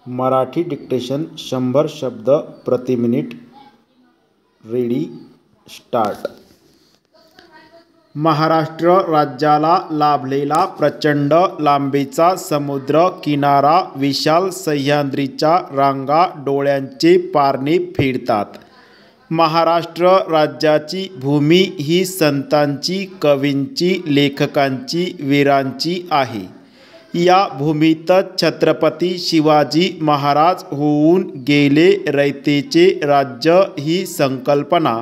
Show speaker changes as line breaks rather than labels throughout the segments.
Marathi dictation 100 शब्द प्रति minute. Ready start. Maharashtra राज्याला लाभलेला प्रचंड लांबीचा समुद्र किनारा, विशाल सह्याद्रीच्या रांगा डोळ्यांचे पारणे फेडतात. महाराष्ट्र राज्याची भूमी ही संतांची, कवींची, लेखकांची, वीरांची आहे. या भूमीतच छत्रपती शिवाजी महाराज होऊन गेले. रयतेचे राज्य ही संकल्पना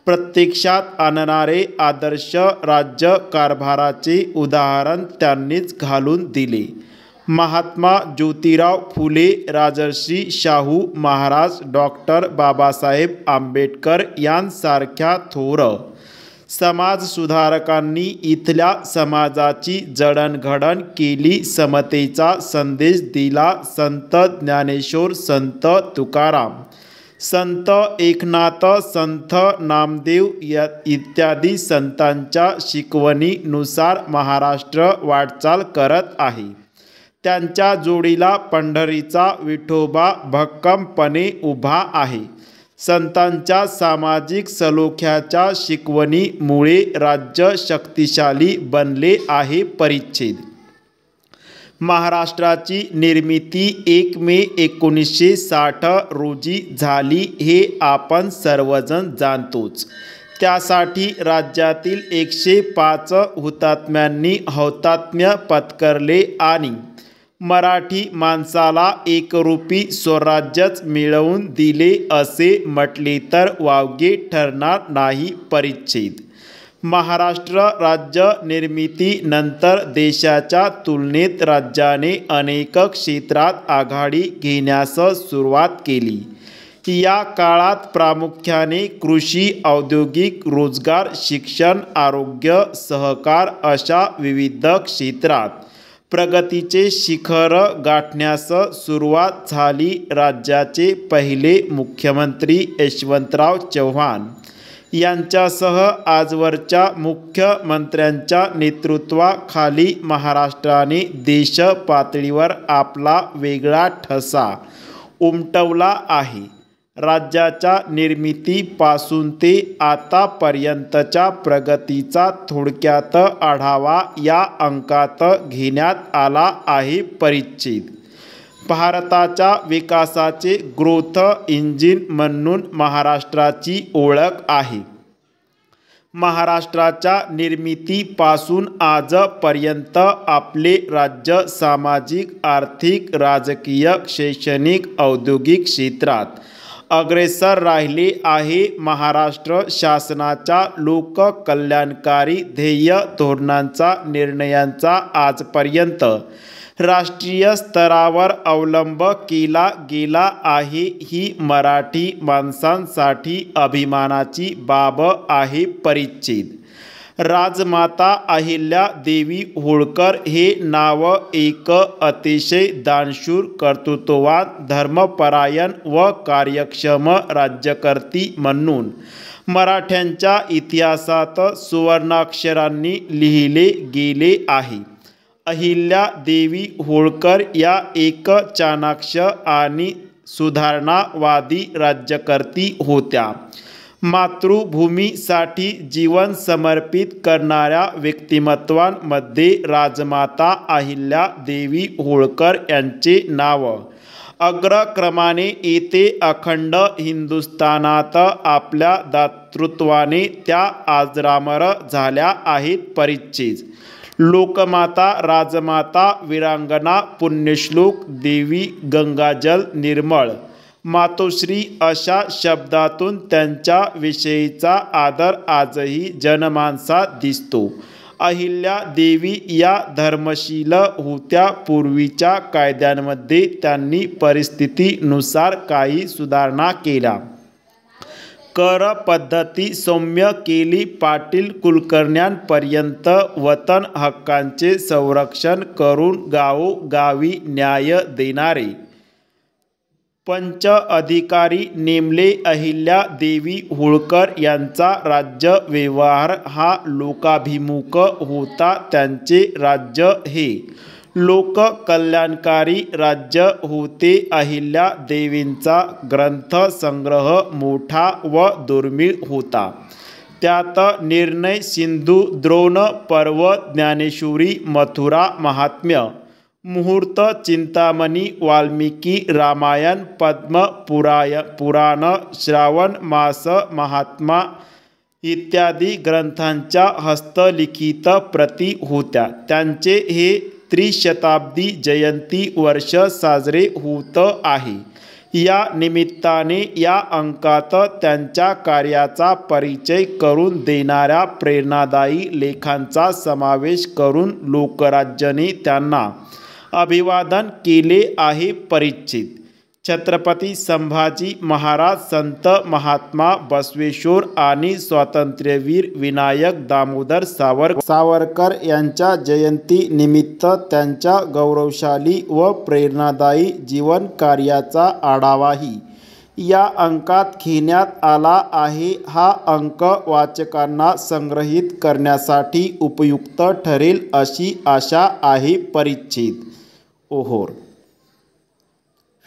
प्रत्यक्षात आणणारे आदर्श राज्यकारभाराचे उदाहरण त्यांनीच घालून दिले. महात्मा ज्योतिराव फुले, राजर्षी शाहू महाराज, डॉक्टर बाबासाहेब आंबेडकर यांसारख्या थोर समाजसुधारकांनी इथल्या समाजाची जडणघडण केली. समतेचा संदेश दिला. संत ज्ञानेश्वर, संत तुकाराम, संत एकनाथ, संत नामदेव इत्यादी संतांच्या शिकवणीनुसार महाराष्ट्र वाटचाल करत आहे. त्यांच्या जोडीला पंढरीचा विठोबा भक्कमपणे उभा आहे. संतांच्या सामाजिक सलोख्याच्या शिकवणीमुळे राज्य शक्तिशाली बनले आहे. परिच्छेद. महाराष्ट्राची निर्मिती 1 मे 1960 रोजी झाली हे आपण सर्वजण जाणतोच. त्यासाठी राज्यातील 105 हुतात्म्यांनी हौतात्म्य पत्करले आणि मराठी माणसाला एकरूपी स्वराज्यच मिळवून दिले असे म्हटले तर वावगे ठरणार नाही. परिच्छेद. महाराष्ट्र राज्य निर्मितीनंतर देशाच्या तुलनेत राज्याने अनेक क्षेत्रात आघाडी घेण्यास सुरुवात केली. या काळात प्रामुख्याने कृषी, औद्योगिक, रोजगार, शिक्षण, आरोग्य, सहकार अशा विविध क्षेत्रात प्रगतीचे शिखर गाठण्यास सुरुवात झाली. राज्याचे पहिले मुख्यमंत्री यशवंतराव चव्हाण यांच्यासह आजवरच्या मुख्यमंत्र्यांच्या नेतृत्वाखाली महाराष्ट्राने देश पातळीवर आपला वेगळा ठसा उमटवला आहे. राज्याच्या निर्मितीपासून ते आतापर्यंतच्या प्रगतीचा थोडक्यात आढावा या अंकात घेण्यात आला आहे. परिच्छेद. भारताच्या विकासाचे ग्रोथ इंजिन म्हणून महाराष्ट्राची ओळख आहे. महाराष्ट्राच्या निर्मितीपासून आजपर्यंत आपले राज्य सामाजिक, आर्थिक, राजकीय, शैक्षणिक, औद्योगिक क्षेत्रात अग्रेसर राहिले आहे. महाराष्ट्र शासनाच्या लोककल्याणकारी ध्येय धोरणांचा, निर्णयांचा आजपर्यंत राष्ट्रीय स्तरावर अवलंब केला गेला आहे. ही मराठी माणसांसाठी अभिमानाची बाब आहे. परिच्छेद. राजमाता अहिल्यादेवी होळकर हे नाव एक अतिशय दानशूर, कर्तृत्ववान, धर्मपरायण व कार्यक्षम राज्यकर्ती म्हणून मराठ्यांच्या इतिहासात सुवर्णाक्षरांनी लिहिले गेले आहे. अहिल्यादेवी होळकर या एक चाणाक्ष आणि सुधारणावादी राज्यकर्ती होत्या. मातृभूमीसाठी जीवन समर्पित करणाऱ्या व्यक्तिमत्वांमध्ये राजमाता अहिल्यादेवी होळकर यांचे नाव अग्रक्रमाने येते. अखंड हिंदुस्थानात आपल्या दातृत्वाने त्या अजरामर झाल्या आहेत. परिच्छेद. लोकमाता, राजमाता, वीरांगना, पुण्यश्लोक, देवी, गंगाजल, निर्मळ, मातोश्री अशा शब्दातून त्यांच्याविषयीचा आदर आजही जनमानसात दिसतो. अहिल्यादेवी या धर्मशील होत्या. पूर्वीच्या कायद्यांमध्ये त्यांनी परिस्थितीनुसार काही सुधारणा केल्या. कर पद्धती सौम्य केली. पाटील कुलकर्ण्यांपर्यंत वतन हक्कांचे संरक्षण करून गावोगावी न्याय देणारे पंच अधिकारी नेमले. अहिल्यादेवी होळकर यांचा राज्यव्यवहार हा लोकाभिमुख होता. त्यांचे राज्य हे लोककल्याणकारी राज्य होते. अहिल्या देवींचा ग्रंथसंग्रह मोठा व दुर्मिळ होता. त्यात निर्णय सिंधू, द्रोण पर्व, ज्ञानेश्वरी, मथुरा महात्म्य, मुहूर्त, चिंतामणी, वाल्मिकी रामायण, पद्म पुराण, श्रावण मास महात्मा इत्यादी ग्रंथांच्या हस्तलिखित प्रती होत्या. त्यांचे हे त्रिशताब्दी जयंती वर्ष साजरे होत आहे. या निमित्ताने या अंकात त्यांच्या कार्याचा परिचय करून देणाऱ्या प्रेरणादायी लेखांचा समावेश करून लोकराज्यने त्यांना अभिवादन केले आहे. परिच्छेद: छत्रपती संभाजी महाराज, संत महात्मा बसवेश्वर आणि स्वातंत्र्यवीर विनायक दामोदर सावरकर यांच्या जयंती निमित्त त्यांच्या गौरवशाली व प्रेरणादायी जीवन कार्याचा आढावाही या अंकात घेण्यात आला आहे. हा अंक वाचकांना संग्रहित करण्यासाठी उपयुक्त ठरेल अशी आशा आहे. परिच्छेद: ओहोर.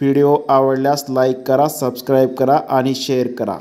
व्हिडिओ आवडल्यास लाईक करा, सबस्क्राईब करा आणि शेअर करा.